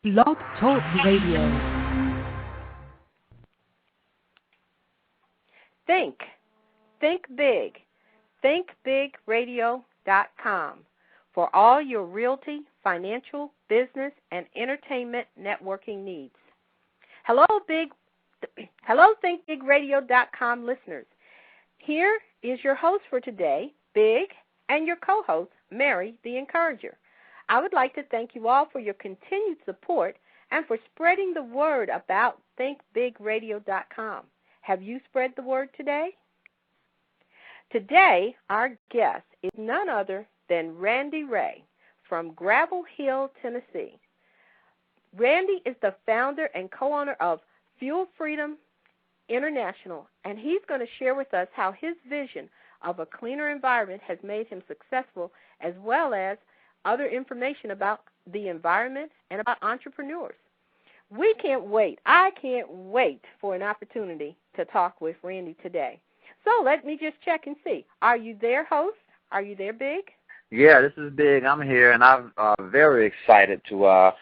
Blog Talk Radio. Think big. ThinkBigRadio.com for all your realty, financial, business, and entertainment networking needs. Hello, ThinkBigRadio.com listeners. Here is your host for today, Big, and your co-host, Mary the Encourager. I would like to thank you all for your continued support and for spreading the word about ThinkBigRadio.com. Have you spread the word today? Today, our guest is none other than Randy Ray from Gravel Hill, Tennessee. Randy is the founder and co-owner of Fuel Freedom International, and he's going to share with us how his vision of a cleaner environment has made him successful, as well as other information about the environment and about entrepreneurs. We can't wait. I can't wait for an opportunity to talk with Randy today. So let me just check and see. Are you there, host? Are you there, Big? Yeah, this is Big. I'm here, and I'm very excited to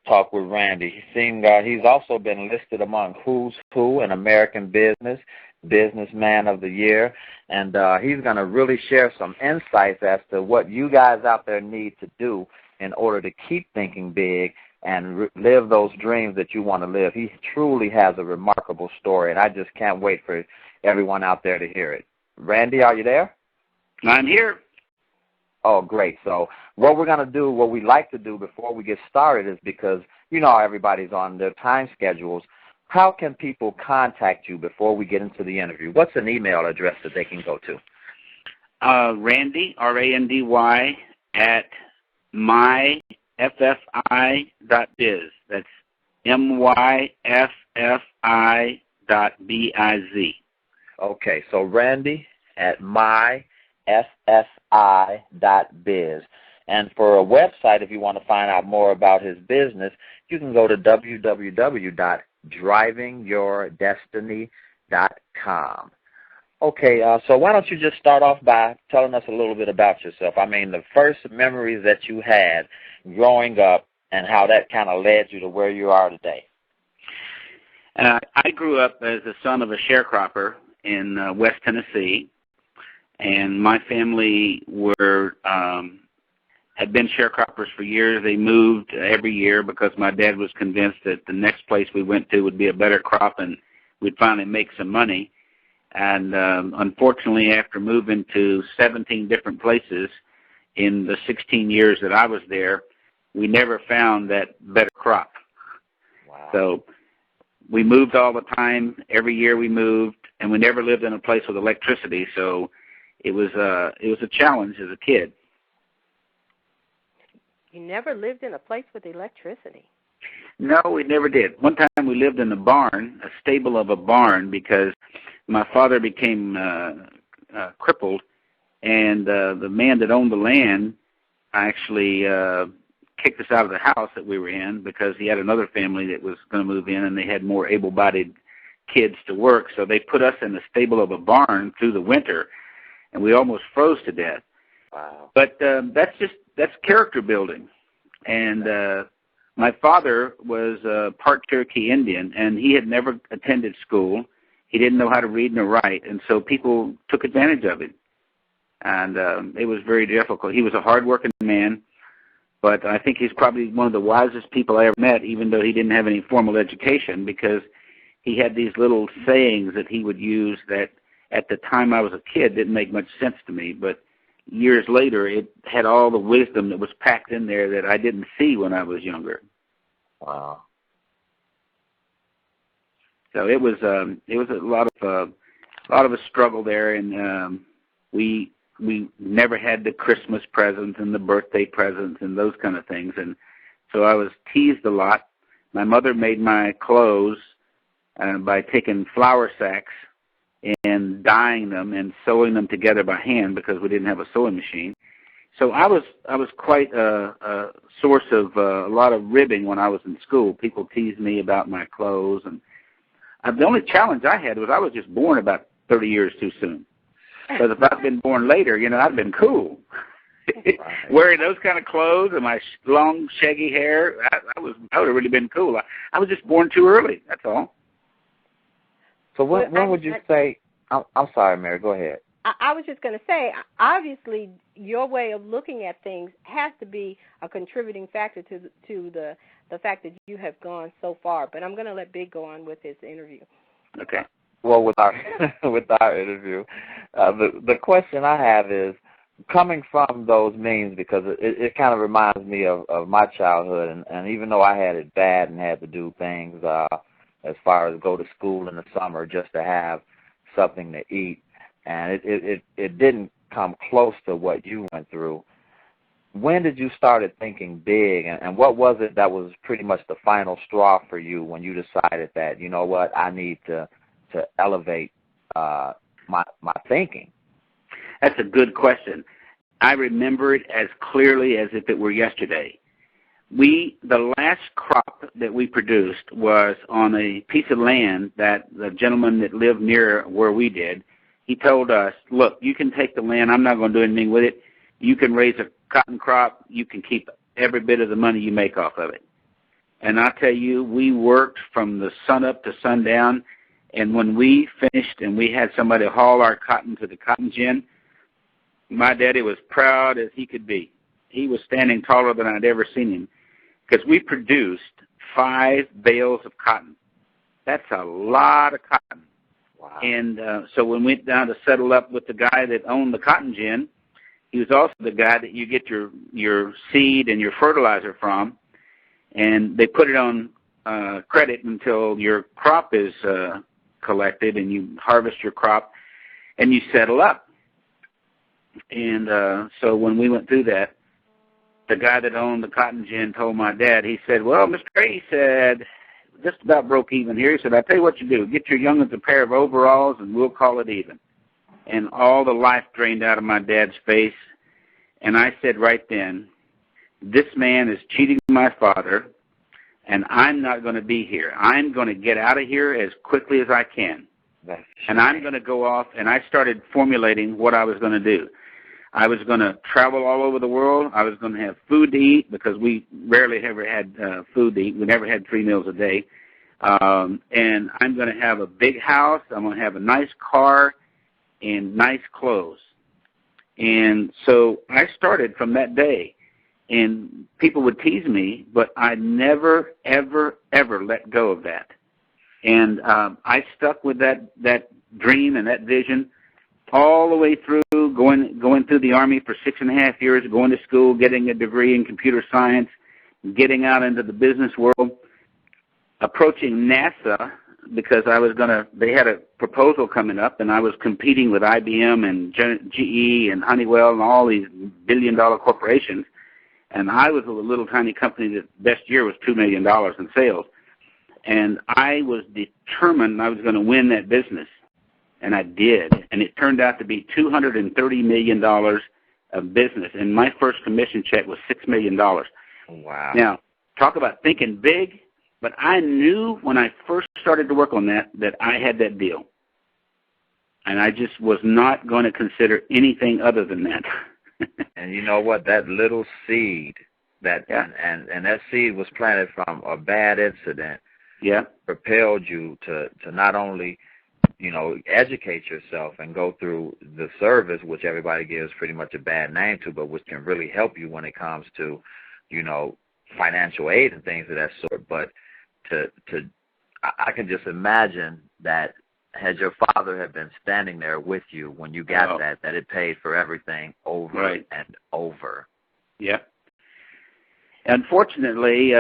talk with Randy. He's also been listed among Who's Who in American Business, Businessman of the Year, and he's going to really share some insights as to what you guys out there need to do in order to keep thinking big and live those dreams that you want to live. He truly has a remarkable story, and I just can't wait for everyone out there to hear it. Randy, are you there? I'm here. Oh, great. So what we're going to do, what we like to do before we get started is, because you know everybody's on their time schedules, how can people contact you before we get into the interview? What's an email address that they can go to? Randy, R-A-N-D-Y, at myffi.biz. That's myffi.biz. Okay, so Randy at myffi.biz. And for a website, if you want to find out more about his business, you can go to www.drivingyourdestiny.com. Okay, so why don't you just start off by telling us a little bit about yourself? I mean, the first memories that you had growing up and how that kind of led you to where you are today. I grew up as the son of a sharecropper in West Tennessee, and my family had been sharecroppers for years. They moved every year because my dad was convinced that the next place we went to would be a better crop and we'd finally make some money. And unfortunately, after moving to 17 different places in the 16 years that I was there, we never found that better crop. Wow. So we moved all the time. Every year we moved, and we never lived in a place with electricity. So it was a challenge as a kid. You never lived in a place with electricity? No, we never did. One time we lived in a barn, a stable of a barn, because my father became crippled, and the man that owned the land actually kicked us out of the house that we were in because he had another family that was going to move in, and they had more able-bodied kids to work. So they put us in the stable of a barn through the winter, and we almost froze to death. Wow. But that's character building. And my father was part Cherokee Indian, and he had never attended school. He didn't know how to read nor write, and so people took advantage of him. And it was very difficult. He was a hard-working man, but I think he's probably one of the wisest people I ever met, even though he didn't have any formal education, because he had these little sayings that he would use that at the time I was a kid didn't make much sense to me, but years later it had all the wisdom that was packed in there that I didn't see when I was younger. Wow. So it was a lot of a struggle there, and we never had the Christmas presents and the birthday presents and those kind of things, and so I was teased a lot. My mother made my clothes by taking flour sacks and dyeing them and sewing them together by hand because we didn't have a sewing machine. So I was quite a source of a lot of ribbing when I was in school. People teased me about my clothes, and the only challenge I had was I was just born about 30 years too soon. Because if I'd been born later, I'd been cool. Wearing those kind of clothes and my long, shaggy hair, that would have really been cool. I was just born too early, that's all. So when would you say, I'm sorry, Mary, go ahead. I was just going to say, obviously, your way of looking at things has to be a contributing factor to the fact that you have gone so far. But I'm going to let Big go on with his interview. Okay. Well, with our interview, the question I have is, coming from those means, because it kind of reminds me of my childhood, and even though I had it bad and had to do things as far as go to school in the summer just to have something to eat, and it didn't come close to what you went through. When did you started thinking big, and what was it that was pretty much the final straw for you when you decided that, you know what, I need to elevate my thinking? That's a good question. I remember it as clearly as if it were yesterday. The last crop that we produced was on a piece of land that the gentleman that lived near where we did, he told us, look, you can take the land. I'm not going to do anything with it. You can raise a cotton crop. You can keep every bit of the money you make off of it. And I tell you, we worked from the sun up to sundown, and when we finished and we had somebody haul our cotton to the cotton gin, my daddy was proud as he could be. He was standing taller than I'd ever seen him, because we produced 5 bales of cotton. That's a lot of cotton. Wow. And so when we went down to settle up with the guy that owned the cotton gin, he was also the guy that you get your seed and your fertilizer from, and they put it on credit until your crop is collected and you harvest your crop and you settle up. And so when we went through that, the guy that owned the cotton gin told my dad, he said, well, Mr. Gray, he said, just about broke even here. He said, I'll tell you what you do. Get your young'uns a pair of overalls and we'll call it even. And all the life drained out of my dad's face. And I said right then, this man is cheating my father, and I'm not going to be here. I'm going to get out of here as quickly as I can. And I'm going to go off, and I started formulating what I was going to do. I was going to travel all over the world. I was going to have food to eat, because we rarely ever had food to eat. We never had 3 meals a day. And I'm going to have a big house. I'm going to have a nice car and nice clothes. And so I started from that day. And people would tease me, but I never, ever, ever let go of that. And I stuck with that dream and that vision all the way through, going through the Army for 6.5 years, going to school, getting a degree in computer science, getting out into the business world, approaching NASA, because they had a proposal coming up, and I was competing with IBM and GE and Honeywell and all these billion-dollar corporations. And I was a little tiny company that best year was $2 million in sales. And I was determined I was going to win that business. And I did. And it turned out to be $230 million of business. And my first commission check was $6 million. Wow. Now, talk about thinking big. But I knew when I first started to work on that I had that deal. And I just was not going to consider anything other than that. And you know what? That little seed, and that seed was planted from a bad incident. Yeah. Propelled you to not only, educate yourself and go through the service, which everybody gives pretty much a bad name to, but which can really help you when it comes to, financial aid and things of that sort. But I can just imagine that had your father had been standing there with you when you got that it paid for everything over and over. Yeah. Unfortunately,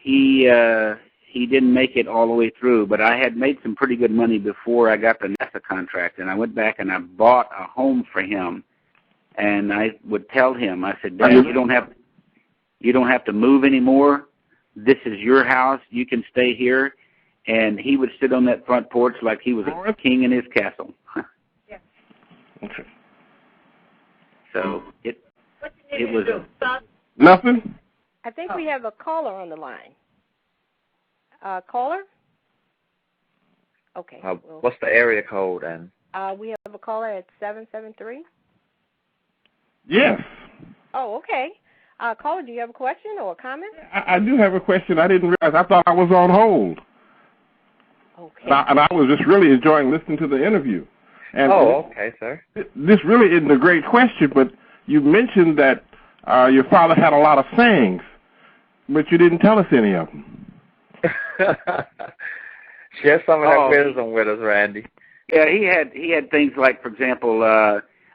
he didn't make it all the way through, but I had made some pretty good money before I got the NASA contract, and I went back and I bought a home for him. And I would tell him, I said, Dad, you don't have to move anymore. This is your house. You can stay here. And he would sit on that front porch like he was a king in his castle. Yeah. Okay. So it was nothing. I think we have a caller on the line. Caller? Okay. What's the area code? And we have a caller at 773. Yes. Oh, okay. Caller, do you have a question or a comment? I do have a question. I didn't realize. I thought I was on hold. Okay. And I was just really enjoying listening to the interview. And okay, sir. This really isn't a great question, but you mentioned that your father had a lot of sayings, but you didn't tell us any of them. Share some of that wisdom with us, Randy. Yeah, he had things like, for example,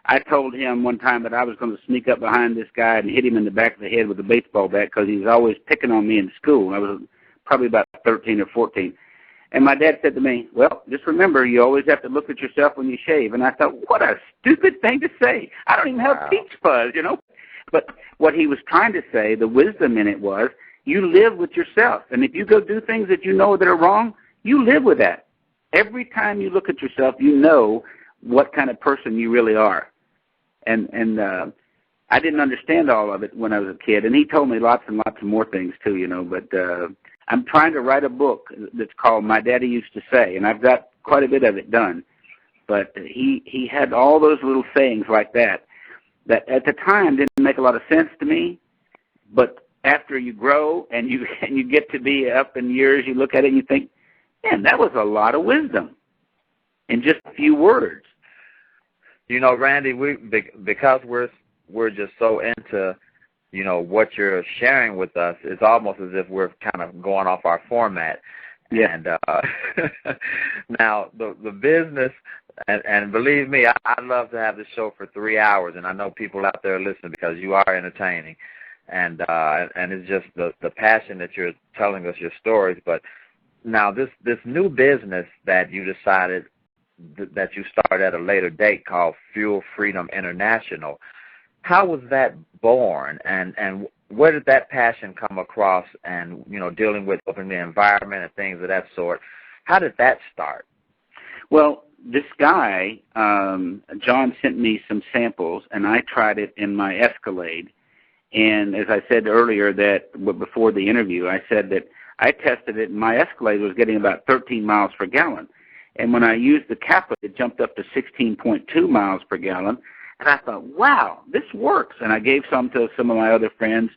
I told him one time that I was going to sneak up behind this guy and hit him in the back of the head with a baseball bat because he was always picking on me in school. I was probably about 13 or 14. And my dad said to me, well, just remember, you always have to look at yourself when you shave. And I thought, what a stupid thing to say. I don't even have peach fuzz, you know. But what he was trying to say, the wisdom in it was, you live with yourself. And if you go do things that you know that are wrong, you live with that. Every time you look at yourself, you know what kind of person you really are. And I didn't understand all of it when I was a kid. And he told me lots and lots of more things, too, you know. But I'm trying to write a book that's called My Daddy Used to Say, and I've got quite a bit of it done. But he had all those little sayings like that at the time didn't make a lot of sense to me. But after you grow and you get to be up in years, you look at it and you think, man, that was a lot of wisdom in just a few words. You know, Randy, because we're just so into, you know, what you're sharing with us, it's almost as if we're kind of going off our format. Yeah. And now the business, and believe me, I love to have this show for 3 hours, and I know people out there listen because you are entertaining, and it's just the passion that you're telling us your stories. But now this new business that you decided that you started at a later date called Fuel Freedom International, how was that born, and where did that passion come across, and, you know, dealing with opening the environment and things of that sort? How did that start? Well, this guy, John, sent me some samples, and I tried it in my Escalade. And as I said earlier, before the interview, I said that I tested it, and my Escalade was getting about 13 miles per gallon. And when I used the Kappa, it jumped up to 16.2 miles per gallon. And I thought, wow, this works. And I gave some to some of my other friends,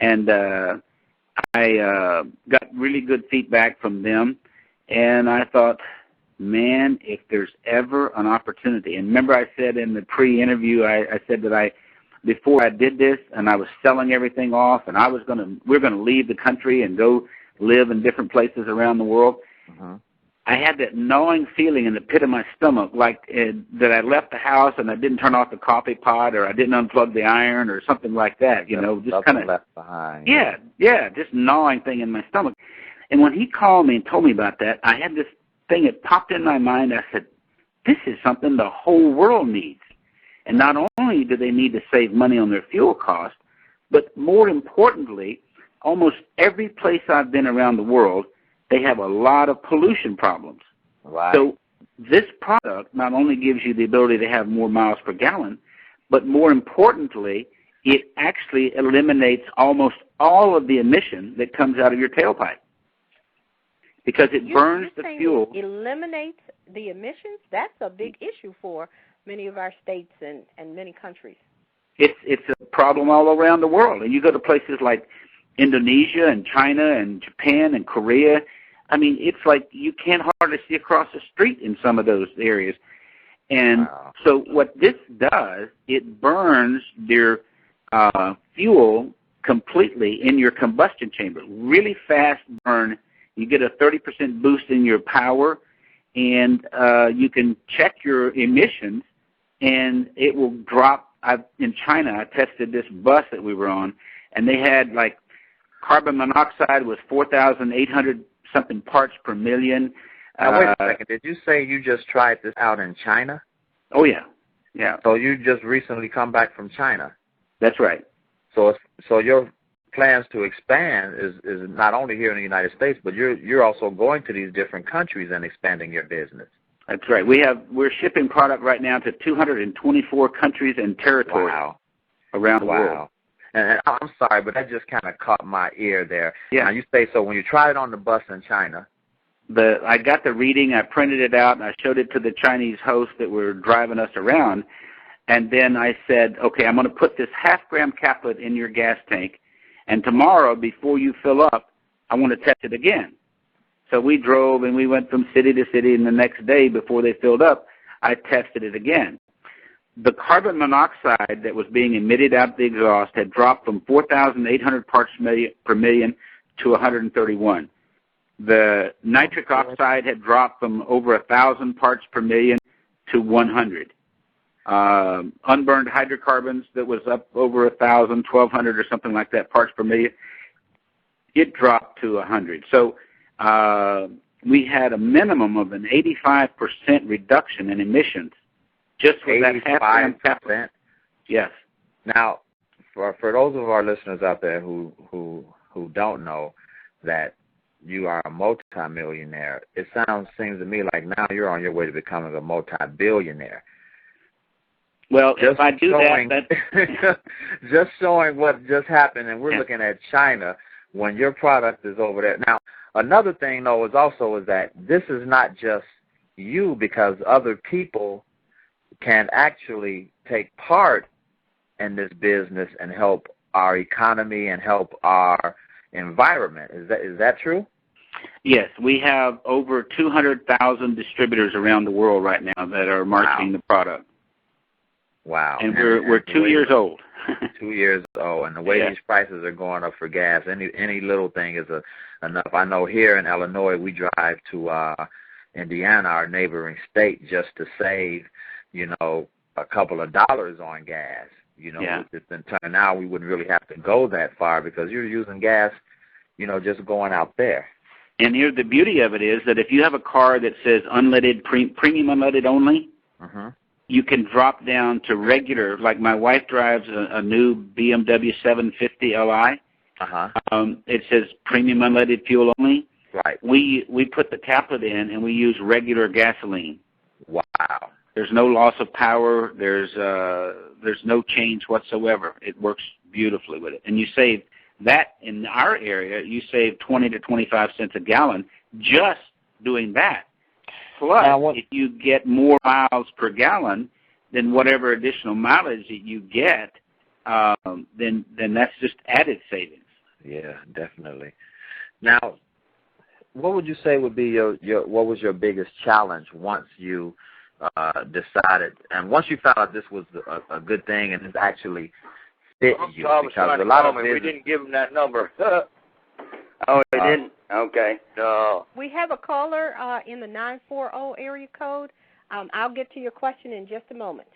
and I got really good feedback from them. And I thought, man, if there's ever an opportunity. And remember I said in the pre-interview, I said that before I did this and I was selling everything off and we're going to leave the country and go live in different places around the world. Uh-huh. I had that gnawing feeling in the pit of my stomach, like that I left the house and I didn't turn off the coffee pot, or I didn't unplug the iron, or something like that. You know, just kind of left behind. Yeah, just gnawing thing in my stomach. And when he called me and told me about that, I had this thing that popped in my mind. I said, "This is something the whole world needs." And not only do they need to save money on their fuel costs, but more importantly, almost every place I've been around the world, they have a lot of pollution problems. Right. So this product not only gives you the ability to have more miles per gallon, but more importantly, it actually eliminates almost all of the emission that comes out of your tailpipe, because it burns the fuel. It eliminates the emissions? That's a big issue for many of our states and many countries. It's a problem all around the world. And you go to places like Indonesia and China and Japan and Korea. I mean, it's like you can't hardly see across the street in some of those areas. And so what this does, it burns your fuel completely in your combustion chamber. Really fast burn. You get a 30% boost in your power, and you can check your emissions, and it will drop. In China, I tested this bus that we were on, and they had like carbon monoxide was 4,800 something parts per million. Now, wait a second. Did you say you just tried this out in China? Oh, yeah. Yeah. So you just recently come back from China? That's right. So your plans to expand is not only here in the United States, but you're also going to these different countries and expanding your business. That's right. We're shipping product right now to 224 countries and territories around the world. And I'm sorry, but that just kind of caught my ear there. Yeah. Now, you say, so when you tried it on the bus in China. I got the reading, I printed it out, and I showed it to the Chinese hosts that were driving us around. And then I said, okay, I'm going to put this half-gram caplet in your gas tank, and tomorrow, before you fill up, I want to test it again. So we drove, and we went from city to city, and the next day, before they filled up, I tested it again. The carbon monoxide that was being emitted out the exhaust had dropped from 4,800 parts per million to 131. The nitric oxide had dropped from over 1,000 parts per million to 100. Unburned hydrocarbons that was up over 1,000, 1,200 or something like that parts per million, it dropped to 100. So we had a minimum of an 85% reduction in emissions just with that half-gram caplet. Yes. Now, for those of our listeners out there who don't know that you are a multi-millionaire, it seems to me like now you're on your way to becoming a multi-billionaire. Well, just if I do showing, that, just showing what just happened, and we're yeah. looking at China when your product is over there. Now, another thing, though, is that this is not just you, because other people can actually take part in this business and help our economy and help our environment. Is that true? Yes, we have over 200,000 distributors around the world right now that are marketing the product. Wow. And we're 2 years old. 2 years old, and the way these prices are going up for gas, any little thing is enough. I know here in Illinois we drive to Indiana, our neighboring state, just to save, a couple of dollars on gas. It's been turned out we wouldn't really have to go that far because you're using gas, just going out there. And here the beauty of it is that if you have a car that says unleaded, premium unleaded only, you can drop down to regular. Like my wife drives a new BMW 750 Li. It says premium unleaded fuel only. Right. We put the caplet in and we use regular gasoline. Wow. There's no loss of power. There's no change whatsoever. It works beautifully with it. And you save that in our area. You save 20 to 25 cents a gallon just doing that. Plus, if you get more miles per gallon, then whatever additional mileage that you get, then that's just added savings. Yeah, definitely. Now, what would you say would be what was your biggest challenge once you decided, and once you found out this was a good thing and it actually fit you? Because a lot of we didn't give them that number. Oh, they didn't? Okay. No. We have a caller in the 940 area code. I'll get to your question in just a moment.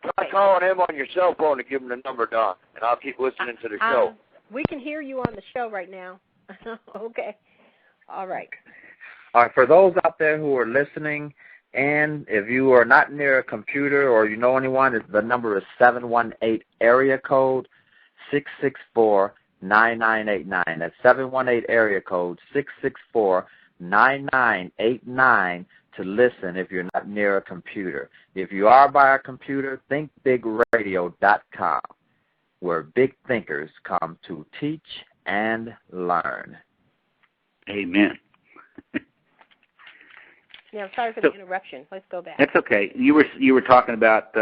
Try calling him on your cell phone to give him the number, Don, and I'll keep listening to the show. We can hear you on the show right now. Okay. All right. All right. For those out there who are listening, and if you are not near a computer or you know anyone, the number is 718 area code 664-9989. That's 718 area code 664-9989 to listen if you're not near a computer. If you are by a computer, thinkbigradio.com, where big thinkers come to teach and learn. Amen. Yeah, sorry for the interruption. Let's go back. That's okay. You were talking about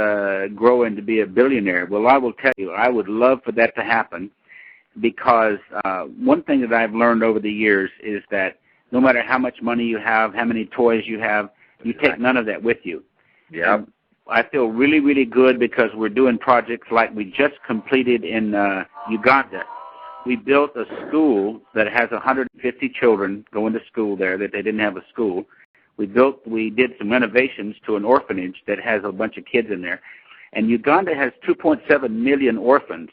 growing to be a billionaire. Well, I will tell you, I would love for that to happen, because one thing that I've learned over the years is that no matter how much money you have, how many toys you have, you take none of that with you. Yeah. I feel really, really good because we're doing projects like we just completed in Uganda. We built a school that has 150 children going to school there that they didn't have a school. We did some renovations to an orphanage that has a bunch of kids in there. And Uganda has 2.7 million orphans.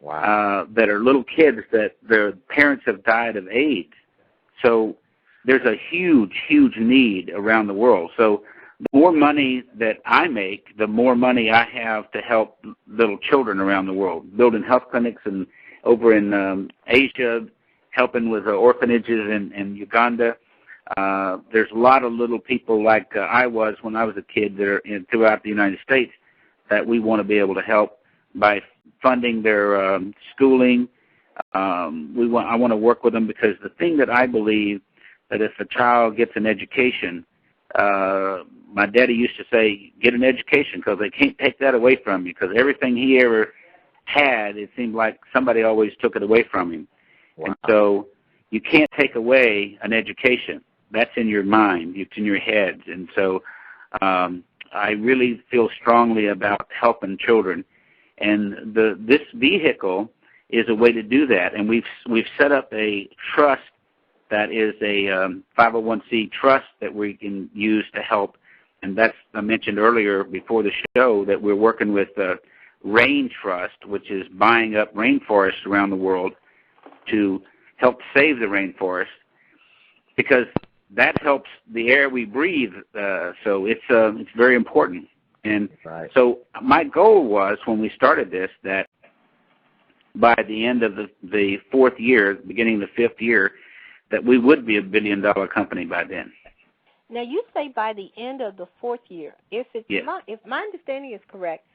Wow. That are little kids that their parents have died of AIDS. So there's a huge, huge need around the world. So the more money that I make, the more money I have to help little children around the world, building health clinics and over in Asia, helping with orphanages in Uganda. There's a lot of little people like I was when I was a kid that are throughout the United States that we want to be able to help by funding their schooling. I want to work with them because the thing that I believe that if a child gets an education, my daddy used to say, get an education because they can't take that away from you, because everything he ever had, it seemed like somebody always took it away from him. Wow. And so you can't take away an education. That's in your mind. It's in your head. And so I really feel strongly about helping children. And this vehicle is a way to do that. And we've set up a trust that is a 501c trust that we can use to help. And that's, I mentioned earlier before the show, that we're working with Rain Trust, which is buying up rainforests around the world to help save the rainforest, because that helps the air we breathe. So it's very important. And right. So my goal was, when we started this, that by the end of the fourth year, beginning of the fifth year, that we would be $1 billion company by then. Now, you say by the end of the fourth year. If my understanding is correct,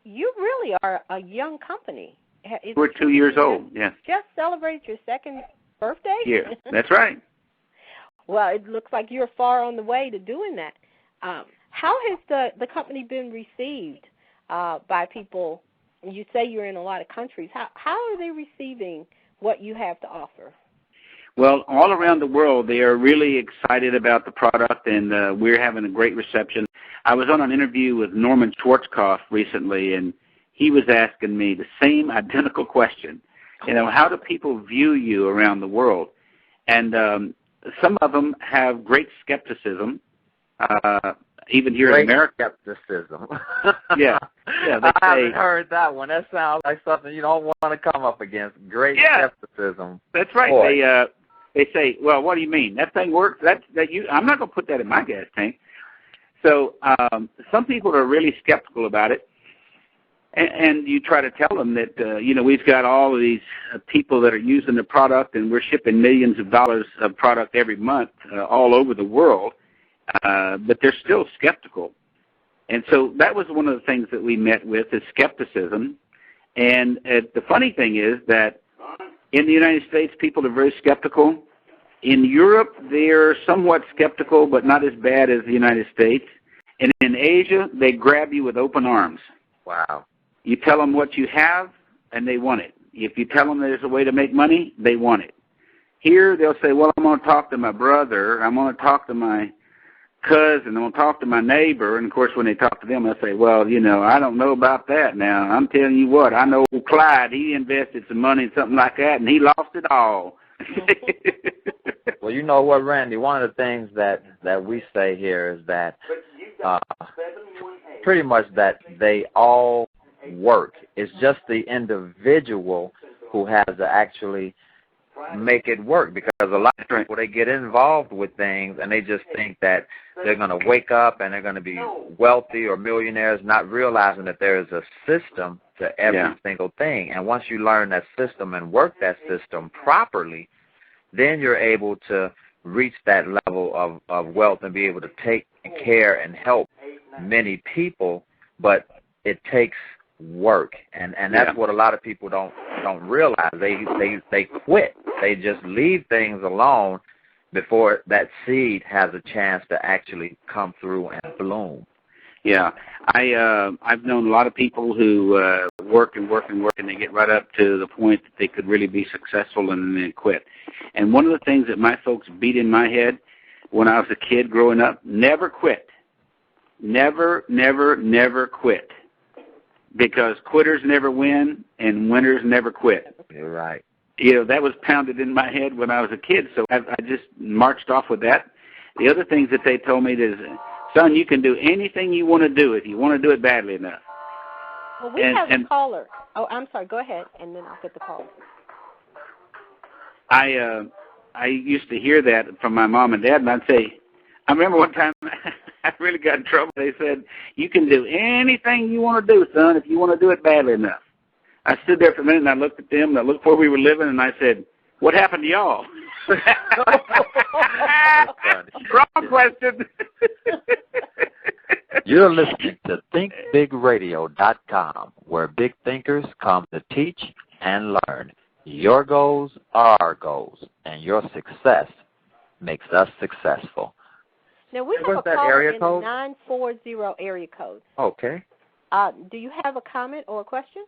you really are a young company. We're 2 years old, yes. Just celebrated your second birthday? Yeah, that's right. Well, it looks like you're far on the way to doing that. How has the company been received by people? You say you're in a lot of countries. How are they receiving what you have to offer? Well, all around the world, they are really excited about the product, and we're having a great reception. I was on an interview with Norman Schwarzkopf recently, and he was asking me the same identical question. You know, how do people view you around the world? And some of them have great skepticism, even here in America. Skepticism. Yeah. I haven't heard that one. That sounds like something you don't want to come up against. Great skepticism. That's right. Boy. They say, well, what do you mean? That thing works? I'm not going to put that in my gas tank. So some people are really skeptical about it. And you try to tell them that, we've got all of these people that are using the product, and we're shipping millions of dollars of product every month all over the world, but they're still skeptical. And so that was one of the things that we met with, is skepticism. And the funny thing is that in the United States, people are very skeptical. In Europe, they're somewhat skeptical, but not as bad as the United States. And in Asia, they grab you with open arms. Wow. You tell them what you have, and they want it. If you tell them there's a way to make money, they want it. Here, they'll say, well, I'm going to talk to my brother, I'm going to talk to my cousin, I'm going to talk to my neighbor. And, of course, when they talk to them, they'll say, well, I don't know about that now. I'm telling you what, I know Clyde, he invested some money in something like that, and he lost it all. Well, you know what, Randy, one of the things that we say here is that pretty much that they all work. It's just the individual who has to actually make it work, because a lot of people, they get involved with things and they just think that they're going to wake up and they're going to be wealthy or millionaires, not realizing that there is a system to every single thing. And once you learn that system and work that system properly, then you're able to reach that level of wealth and be able to take care and help many people. But it takes work, and that's what a lot of people don't realize. They quit. They just leave things alone before that seed has a chance to actually come through and bloom. Yeah, I've known a lot of people who work and they get right up to the point that they could really be successful and then they quit. And one of the things that my folks beat in my head when I was a kid growing up, never quit. Never, never, never quit. Because quitters never win and winners never quit. You're right. That was pounded in my head when I was a kid, so I just marched off with that. The other things that they told me is, son, you can do anything you want to do if you want to do it badly enough. Well, we have a caller. Oh, I'm sorry. Go ahead, and then I'll get the call. I used to hear that from my mom and dad, and I'd say, I remember one time I really got in trouble. They said, you can do anything you want to do, son, if you want to do it badly enough. I stood there for a minute, and I looked at them, and I looked where we were living, and I said, what happened to y'all? Wrong question. You're listening to ThinkBigRadio.com, where big thinkers come to teach and learn. Your goals are our goals, and your success makes us successful. Now, we have a caller in the 940 area code. Okay. Do you have a comment or a question?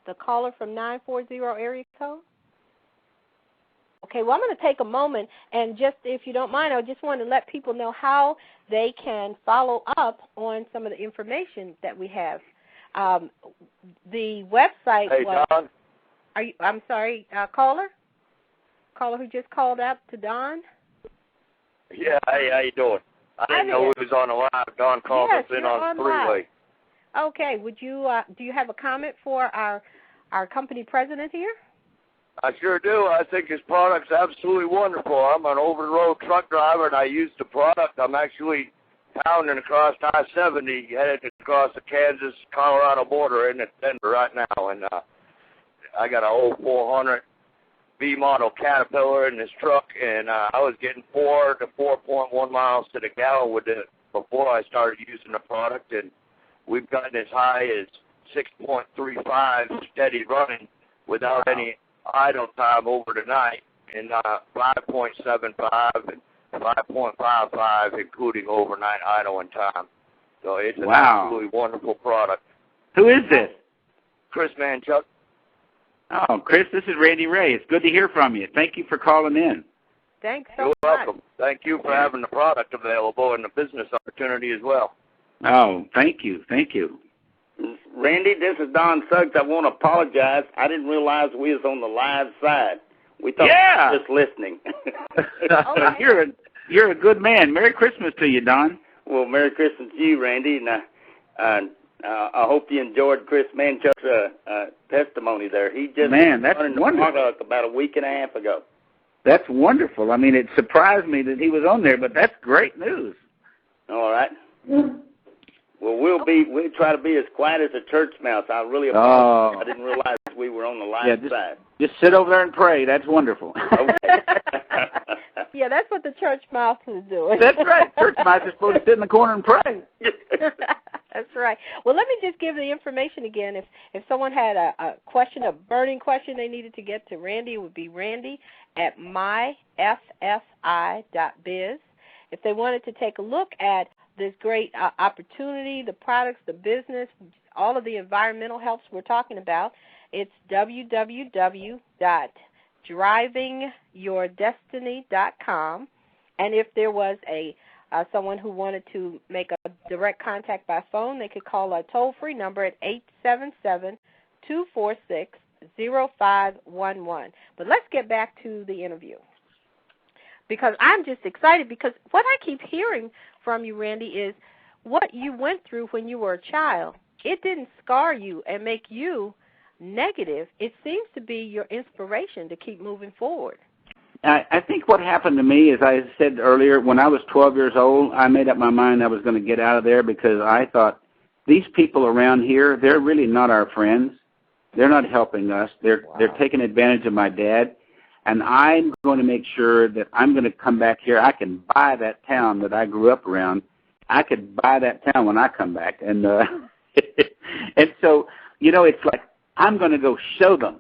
The caller from 940 area code? Okay, well, I'm going to take a moment, and just if you don't mind, I just want to let people know how they can follow up on some of the information that we have. The website was... Don? I'm sorry, caller? Caller who just called out to Don? Yeah, hey, how you doing? I didn't know he was on the line. Don called us in on the three-way. Okay, would you do you have a comment for our company president here? I sure do. I think his product's absolutely wonderful. I'm an over-the-road truck driver, and I use the product. I'm actually pounding across I-70, headed across the Kansas-Colorado border in Denver right now. And I got an old 400 B-model Caterpillar in this truck, and I was getting 4 to 4.1 miles to the gallon with it before I started using the product. And we've gotten as high as 6.35 steady running without any idle time over the night, and 5.75 and 5.55 including overnight idling time. So it's an absolutely wonderful product. Who is this? Chris Manchuk. Oh, Chris, this is Randy Ray. It's good to hear from you. Thank you for calling in. Thanks so You're much. welcome. Thank you for having the product available and the business opportunity as well. Oh, thank you. Thank you. Randy, this is Don Suggs. I want to apologize. I didn't realize we was on the live side. We thought we were just listening. Okay. You're a good man. Merry Christmas to you, Don. Well, Merry Christmas to you, Randy. And I hope you enjoyed Chris Manchuk's testimony there. He just that's running wonderful. the product about a week and a half ago. That's wonderful. I mean, it surprised me that he was on there, but that's great news. All right. Well, we'll try to be as quiet as a church mouse. I really apologize. I didn't realize we were on the live side. Just sit over there and pray. That's wonderful. Okay. Yeah, that's what the church mouse is doing. That's right. Church mouse is supposed to sit in the corner and pray. That's right. Well, let me just give the information again. If someone had a question, a burning question they needed to get to Randy, it would be Randy at myffi.biz. If they wanted to take a look at this great opportunity, the products, the business, all of the environmental helps we're talking about, it's www.drivingyourdestiny.com. And if there was someone who wanted to make a direct contact by phone, they could call our toll-free number at 877-246-0511. But let's get back to the interview, because I'm just excited, because what I keep hearing from you, Randy, is what you went through when you were a child. It didn't scar you and make you negative. It seems to be your inspiration to keep moving forward. I think what happened to me, as I said earlier, when I was 12 years old, I made up my mind I was going to get out of there, because I thought, these people around here, they're really not our friends. They're not helping us. They're taking advantage of my dad. And I'm going to make sure that I'm going to come back here. I can buy that town that I grew up around. I could buy that town when I come back. And and so, it's like, I'm going to go show them.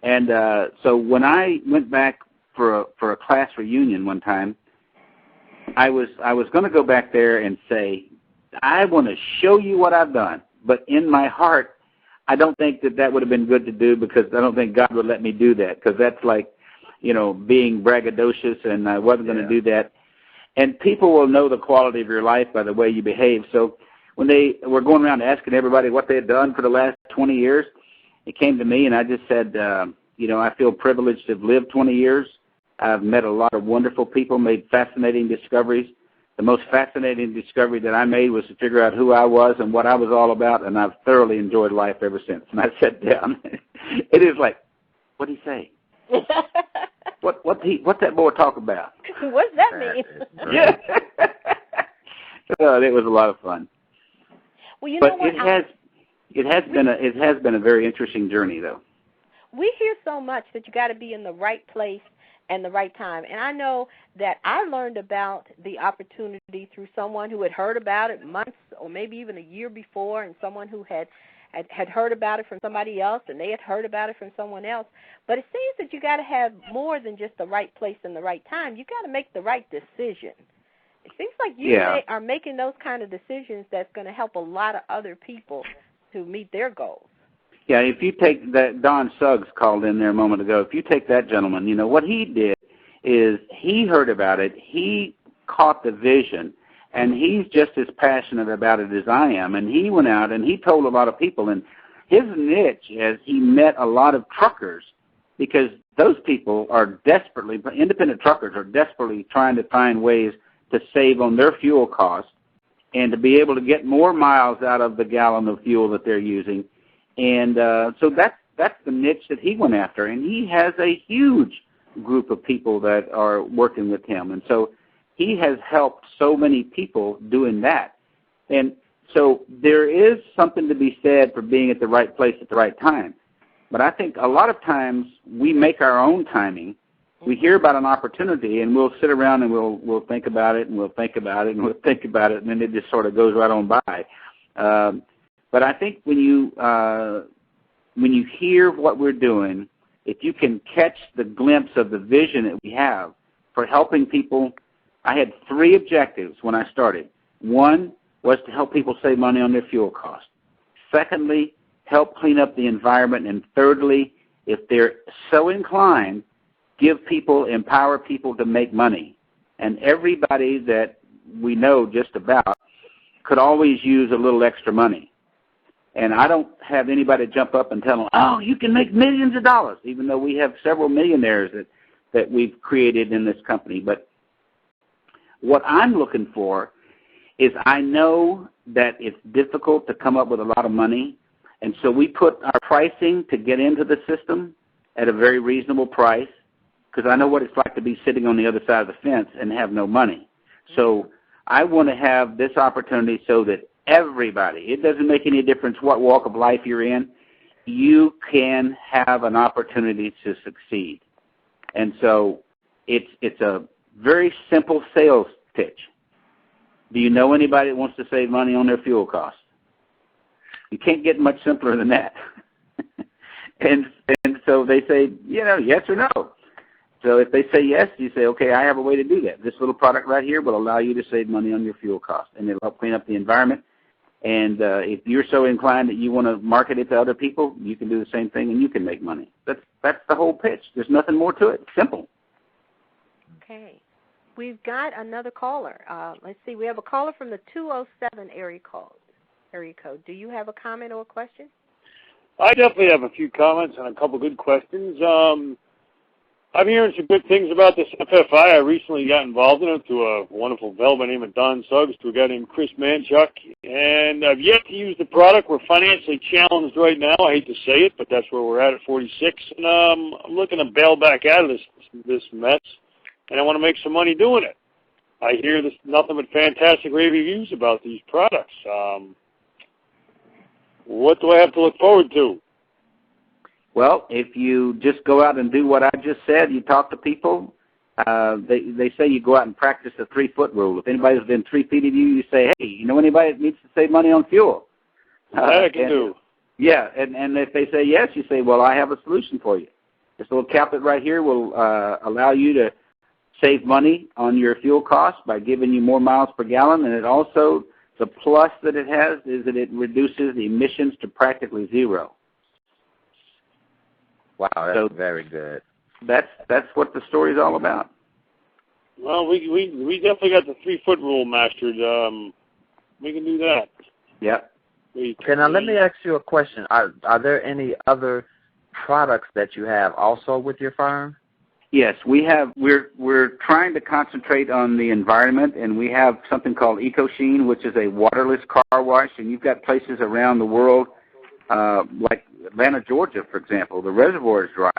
And so when I went back for a class reunion one time, I was going to go back there and say, I want to show you what I've done. But in my heart, I don't think that would have been good to do, because I don't think God would let me do that, because that's like, being braggadocious, and I wasn't going to do that. And people will know the quality of your life by the way you behave. So when they were going around asking everybody what they had done for the last 20 years, it came to me, and I just said, I feel privileged to have lived 20 years. I've met a lot of wonderful people, made fascinating discoveries. The most fascinating discovery that I made was to figure out who I was and what I was all about, and I've thoroughly enjoyed life ever since. And I sat down. It is like, what did he say? What's that boy talk about? What's that mean? Yeah. It was a lot of fun. Well, you but know what? It has been a very interesting journey, though. We hear so much that you got to be in the right place and the right time. And I know that I learned about the opportunity through someone who had heard about it months or maybe even a year before, and someone who had heard about it from somebody else, and they had heard about it from someone else. But it seems that you got to have more than just the right place and the right time. You got to make the right decision. It seems like you are making those kind of decisions that's going to help a lot of other people to meet their goals. Yeah, if you take that, Don Suggs called in there a moment ago. If you take that gentleman, you know, what he did is he heard about it, he caught the vision, and he's just as passionate about it as I am. And he went out and he told a lot of people, and his niche is he met a lot of truckers because those people are desperately, independent truckers are desperately trying to find ways to save on their fuel costs and to be able to get more miles out of the gallon of fuel that they're using. And so that's the niche that he went after. And he has a huge group of people that are working with him. And so he has helped so many people doing that. And so there is something to be said for being at the right place at the right time. But I think a lot of times we make our own timing. We hear about an opportunity, and we'll sit around and we'll think about it, and we'll think about it, and we'll think about it, and then it just sort of goes right on by. But I think when you hear what we're doing, if you can catch the glimpse of the vision that we have for helping people, I had 3 objectives when I started. One was to help people save money on their fuel costs. Secondly, help clean up the environment. And thirdly, if they're so inclined, give people, empower people to make money. And everybody that we know just about could always use a little extra money. And I don't have anybody jump up and tell them, oh, you can make millions of dollars, even though we have several millionaires that we've created in this company. But what I'm looking for is I know that it's difficult to come up with a lot of money, and so we put our pricing to get into the system at a very reasonable price because I know what it's like to be sitting on the other side of the fence and have no money. So I want to have this opportunity so that everybody, it doesn't make any difference what walk of life you're in, you can have an opportunity to succeed. And so it's a very simple sales pitch. Do you know anybody that wants to save money on their fuel costs? You can't get much simpler than that. and so they say, yes or no. So if they say yes, you say, okay, I have a way to do that. This little product right here will allow you to save money on your fuel costs, and it'll help clean up the environment. And if you're so inclined that you want to market it to other people, you can do the same thing, and you can make money. That's the whole pitch. There's nothing more to it. Simple. Okay. We've got another caller. Let's see. We have a caller from the 207 area code. Do you have a comment or a question? I definitely have a few comments and a couple good questions. I'm hearing some good things about this FFI. I recently got involved in it through a wonderful fellow by the name of Don Suggs, to a guy named Chris Manchuk. And I've yet to use the product. We're financially challenged right now. I hate to say it, but that's where we're at 46. And I'm looking to bail back out of this mess, and I want to make some money doing it. I hear this nothing but fantastic reviews about these products. What do I have to look forward to? Well, if you just go out and do what I just said, you talk to people, they say you go out and practice the 3-foot rule. If anybody's within 3 feet of you, you say, hey, you know anybody that needs to save money on fuel? That I can do. Yeah, and if they say yes, you say, well, I have a solution for you. This little caplet right here will allow you to save money on your fuel costs by giving you more miles per gallon, and it also, the plus that it has is that it reduces the emissions to practically zero. Wow, that's very good. That's what the story's all about. Well, we definitely got the 3-foot rule mastered. We can do that. Yep. Okay, now let me ask you a question. Are there any other products that you have also with your firm? Yes, we have. We're trying to concentrate on the environment, and we have something called EcoSheen, which is a waterless car wash. And you've got places around the world, like Atlanta, Georgia, for example. The reservoir is dry,